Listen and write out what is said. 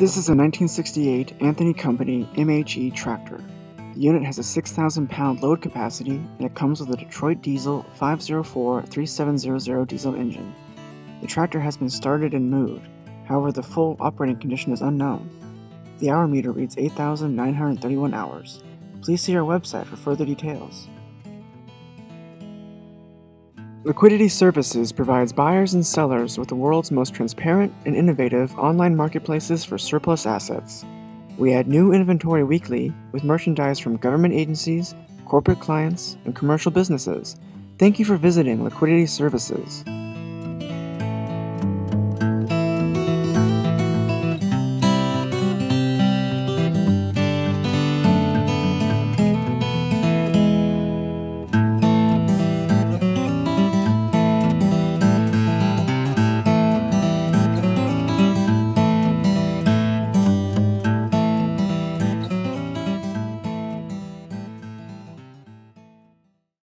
This is a 1968 Anthony Company MHE tractor. The unit has a 6,000-pound load capacity and it comes with a Detroit Diesel 504-3700 diesel engine. The tractor has been started and moved, however the full operating condition is unknown. The hour meter reads 8,931 hours. Please see our website for further details. Liquidity Services provides buyers and sellers with the world's most transparent and innovative online marketplaces for surplus assets. We add new inventory weekly with merchandise from government agencies, corporate clients, and commercial businesses. Thank you for visiting Liquidity Services.